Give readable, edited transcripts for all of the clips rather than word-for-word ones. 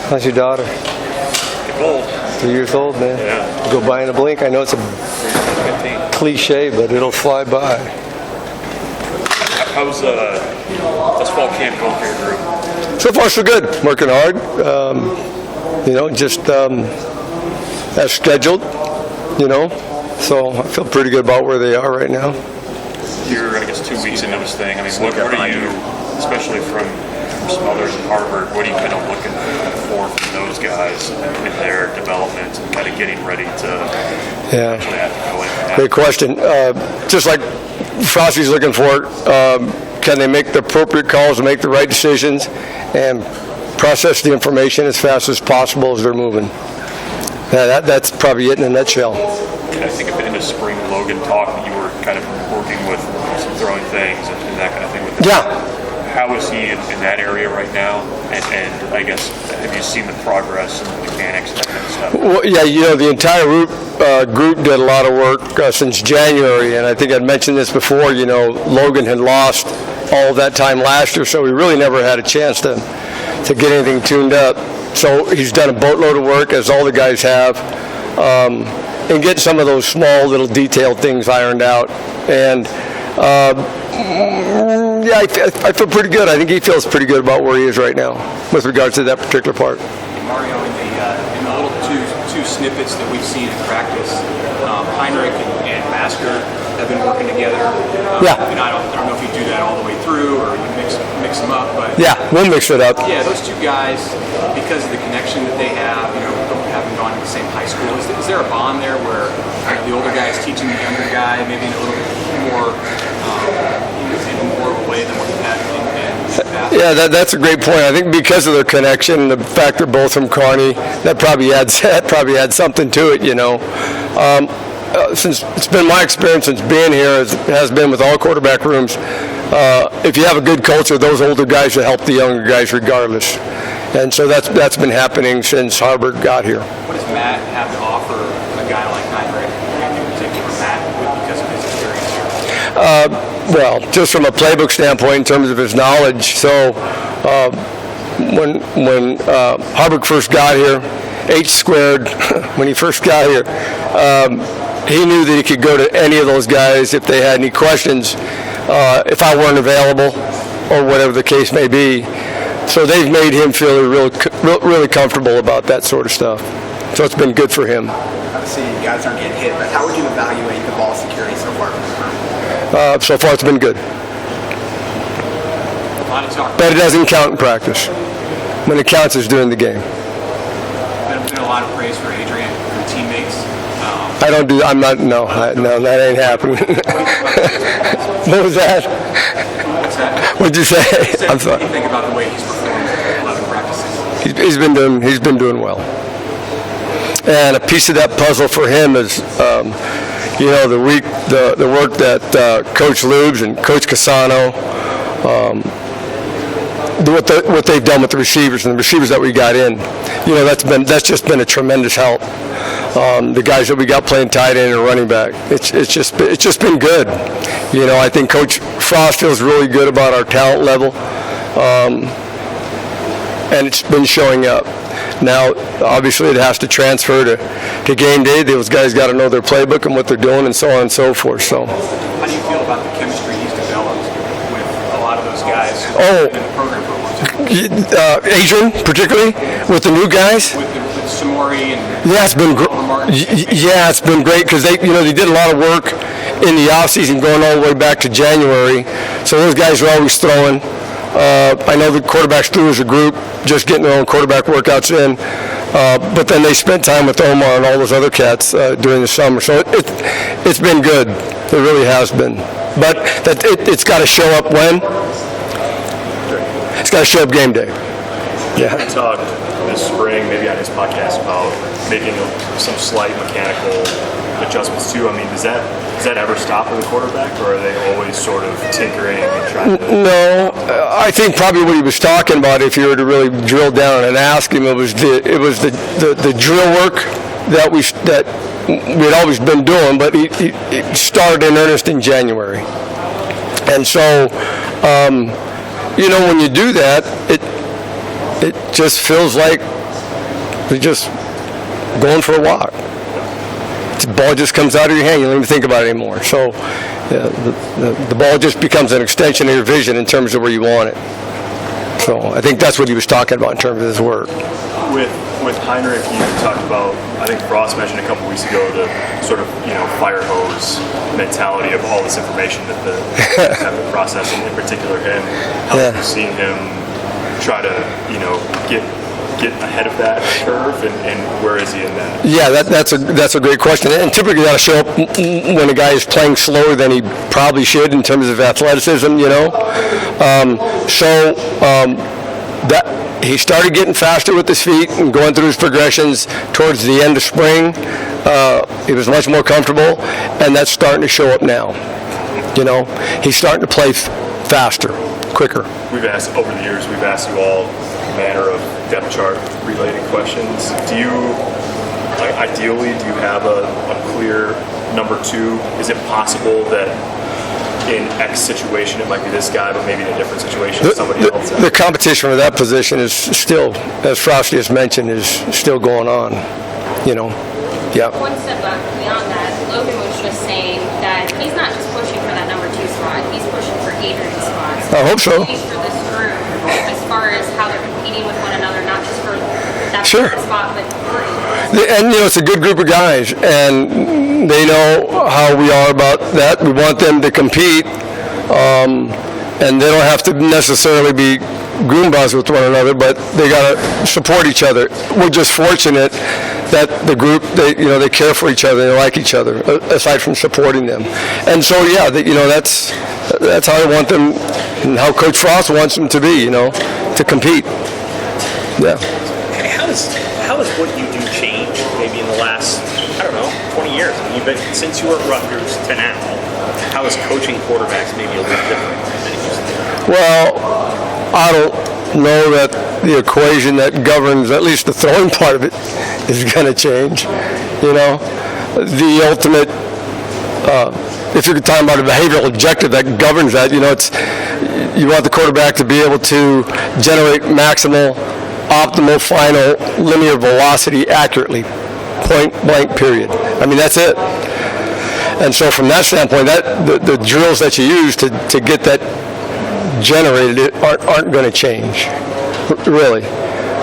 How's your daughter? Old. 3 years old, man. Yeah. Go by in a blink. I know it's a cliche, but it'll fly by. How's this fall camp going for your group? So far, so good. Working hard. Just as scheduled. So I feel pretty good about where they are right now. You're, I guess, 2 weeks into this thing. I mean, what are you, especially from some others in Harvard, what are you kind of looking for from those guys in their development and kind of getting ready to actually have to go in? Great question. Just like Frosty's looking for, can they make the appropriate calls and make the right decisions and process the information as fast as possible as they're moving? That's probably it in a nutshell. I think a bit in the spring Logan talked that you were kind of working with some throwing things and that kind of thing with him. Yeah. How is he in that area right now? And I guess, have you seen the progress and the mechanics and that kind of stuff? Well, yeah, the entire group did a lot of work since January, and I think I'd mentioned this before. Logan had lost all of that time last year, so we really never had a chance to get anything tuned up. So he's done a boatload of work, as all the guys have, and get some of those small little detailed things ironed out. And I feel pretty good. I think he feels pretty good about where he is right now with regards to that particular part. Mario, in the little two snippets that we've seen in practice, Heinrich and Masker have been working together. Yeah. I don't know if you do that all the way through or you mix them up, but yeah, we'll mix it up. Yeah, those two guys, because of the connection that they have, having gone to the same high school, is there a bond there where the older guy is teaching the younger guy maybe in a little bit more in more of a way than what you've had in the past? Yeah, that's a great point. I think because of their connection, the fact they're both from Kearney, that probably adds something to it. Since it's been my experience since being here, as it has been with all quarterback rooms, if you have a good culture, those older guys will help the younger guys regardless. And so that's been happening since Harvard got here. What does Matt have to offer a guy like Heinrich, in particular Matt, because of his experience here? Well, just from a playbook standpoint in terms of his knowledge. So when Harvard first got here, H squared, when he first got here, he knew that he could go to any of those guys if they had any questions, if I weren't available or whatever the case may be. So they've made him feel really comfortable about that sort of stuff. So it's been good for him. Obviously, you guys aren't getting hit, but how would you evaluate the ball security so far? So far, it's been good. But it doesn't count in practice. When it counts, is during the game. There's been a lot of praise for Adrian from teammates. No, that ain't happening. What was that? What's that? What'd you say? I'm sorry. What do you think about the way he's performed in 11 practices? He's been doing well. And a piece of that puzzle for him is, the work that Coach Lubes and Coach Casano, what they've done with the receivers and the receivers that we got in. That's just been a tremendous help. The guys that we got playing tight end and running back, it's just been good. I think Coach Frost feels really good about our talent level, and it's been showing up. Now, obviously, it has to transfer to game day. Those guys got to know their playbook and what they're doing, and so on and so forth. So, how do you feel about the chemistry he's developed with a lot of those guys who've been in the program for a long time? Adrian, particularly with the new guys. With Samori and it's been great. Yeah, it's been great because they did a lot of work in the offseason going all the way back to January. So those guys are always throwing. I know the quarterbacks threw as a group, just getting their own quarterback workouts in. But then they spent time with Omar and all those other cats during the summer. So it's been good. It really has been. But it's got to show up when? It's got to show up game day. Yeah. We talked this spring, maybe on his podcast, about making some slight mechanical adjustments too. I mean, does that ever stop with a quarterback, or are they always sort of tinkering and trying to? No, I think probably what he was talking about, if you were to really drill down and ask him, it was the drill work that we'd always been doing, but he started in earnest in January, and so when you do that, it just feels like they're just going for a walk. The ball just comes out of your hand. You don't even think about it anymore. So the ball just becomes an extension of your vision in terms of where you want it. So I think that's what he was talking about in terms of his work. With Heinrich, you talked about, I think Frost mentioned a couple weeks ago, the sort of, fire hose mentality of all this information that the have to process, and in particular him. How have you seen him try to, get ahead of that curve, and where is he in that? Yeah, that's a great question. And typically that'll show up when a guy is playing slower than he probably should in terms of athleticism, that he started getting faster with his feet and going through his progressions towards the end of spring. He was much more comfortable, and that's starting to show up now. He's starting to play faster, quicker. Over the years, we've asked you all manner of depth chart related questions. Do you have a clear number two? Is it possible that in X situation it might be this guy, but maybe in a different situation somebody else? The competition for that position is still, as Frosty has mentioned, is still going on. Yeah. One step beyond that, Logan was just saying that he's not just pushing for that number 2 spot, he's pushing for Adrian's spot. I hope so. He's for this group as far as how they're competing with one another, not just for that spot, but group. And it's a good group of guys, and they know how we are about that. We want them to compete, and they don't have to necessarily be goombas with one another, but they got to support each other. We're just fortunate that the group, they care for each other, they like each other, aside from supporting them. And so, that's how I want them, and how Coach Frost wants them to be, to compete. Yeah. How has what you do changed maybe in the last, 20 years? I mean, you've been, since you were at Rutgers to now, how is coaching quarterbacks maybe a little different than it used to be? Well, I don't know that the equation that governs at least the throwing part of it is going to change. The ultimate, if you're talking about a behavioral objective that governs that, it's you want the quarterback to be able to generate maximal, optimal, final, linear velocity accurately, point blank, period. I mean, that's it. And so from that standpoint, the drills that you use to get that generated aren't going to change, really.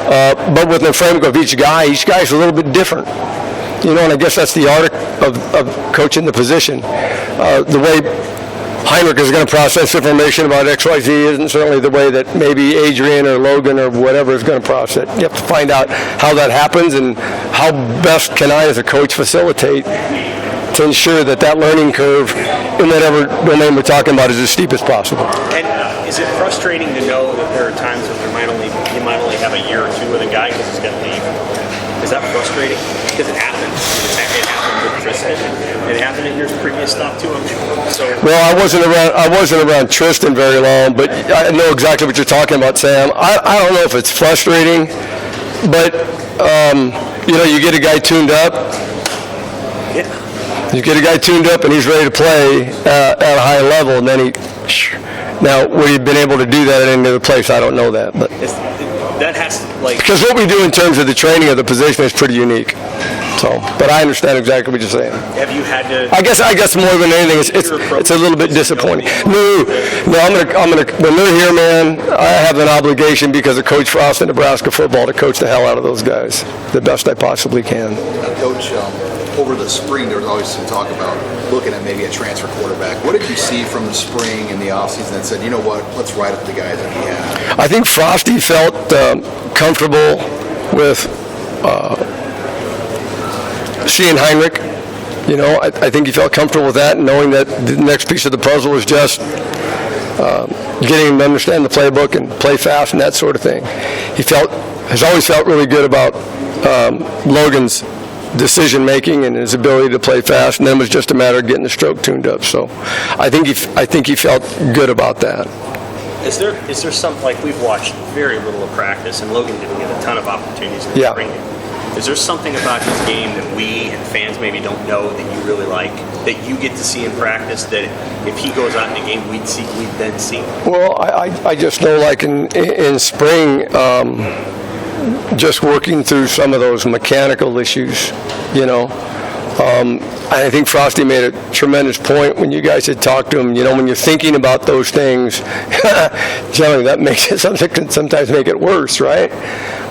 But with the framework of each guy's a little bit different. And I guess that's the art of coaching the position. The way Heinrich is going to process information about XYZ isn't certainly the way that maybe Adrian or Logan or whatever is going to process it. You have to find out how that happens and how best can I as a coach facilitate to ensure that learning curve in whatever domain we're talking about is as steep as possible. And is it frustrating to know that there are times that you might only have a year or two with a guy because he's going to leave? Is that frustrating? Because it happens. It happened with Tristan. It happened in your previous stop to him. So. Well, I wasn't around Tristan very long, but I know exactly what you're talking about, Sam. I don't know if it's frustrating, but you get a guy tuned up. Yeah. You get a guy tuned up and he's ready to play at a high level, and then now would he have been able to do that at any other place? I don't know that, but that has because what we do in terms of the training of the position is pretty unique. So, but I understand exactly what you're saying. Have you had to? I guess more than anything, it's a little bit disappointing. No, I'm gonna when they're here, man, I have an obligation because of Coach Frost in Nebraska football to coach the hell out of those guys the best I possibly can. Coach, over the spring, there was always some talk about looking at maybe a transfer quarterback. What did you see from the spring and the offseason that said, you know what, let's ride up the guys that we have? I think Frosty felt comfortable with seeing Heinrich. I think he felt comfortable with that, knowing that the next piece of the puzzle was just getting him to understand the playbook and play fast and that sort of thing. Has always felt really good about Logan's decision making and his ability to play fast, and then it was just a matter of getting the stroke tuned up. So I think he felt good about that. Is there something, like we've watched very little of practice, and Logan didn't get a ton of opportunities in the spring game. Is there something about his game that we and fans maybe don't know that you really like, that you get to see in practice, that if he goes out in the game, we'd then see? Well, I just know, like in spring, just working through some of those mechanical issues, you know. I think Frosty made a tremendous point when you guys had talked to him. You know, when you're thinking about those things, generally that makes it something can sometimes make it worse, right?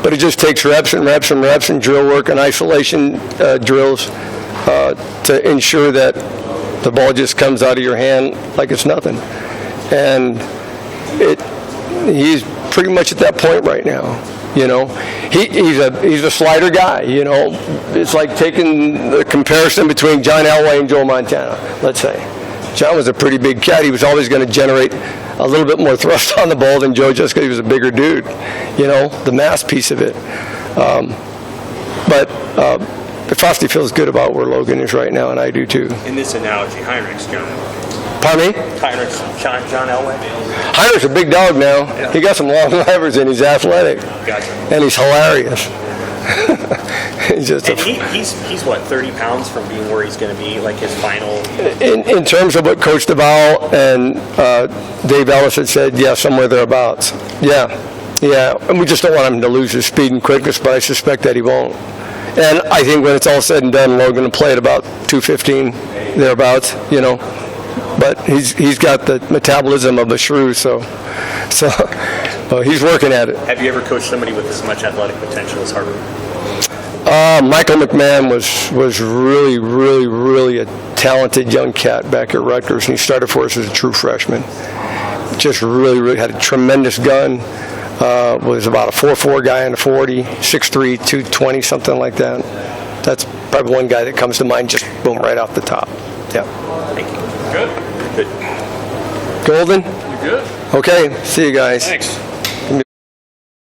But it just takes reps and reps and reps and drill work and isolation drills to ensure that the ball just comes out of your hand like it's nothing. And he's pretty much at that point right now. You know, he's a slider guy. You know, it's like taking the comparison between John Elway and Joe Montana. Let's say John was a pretty big cat. He was always going to generate a little bit more thrust on the ball than Joe, just because he was a bigger dude. You know, the mass piece of it. But Frosty feels good about where Logan is right now, and I do too. In this analogy, Heinrich's John. Pardon me? Heinrich's John Elway. Heinrich's a big dog now. Yeah. He got some long levers and he's athletic. Gotcha. And he's hilarious. He's just And he's what, 30 pounds from being where he's going to be, like his final. in terms of what Coach DeVal and Dave Ellis had said, yeah, somewhere thereabouts. Yeah. And we just don't want him to lose his speed and quickness, but I suspect that he won't. And I think when it's all said and done, Logan will play at about 215 thereabouts, you know. But he's got the metabolism of a shrew, so he's working at it. Have you ever coached somebody with as much athletic potential as Harvard? Michael McMahon was really, really, really a talented young cat back at Rutgers, and he started for us as a true freshman. Just really, really had a tremendous gun. Was about a 4'4" guy in the 40, 6'3", 220, something like that. That's probably one guy that comes to mind, just boom, right off the top. Yeah. Thank you. Good. Good. Golden? You're good. Okay, see you guys. Thanks.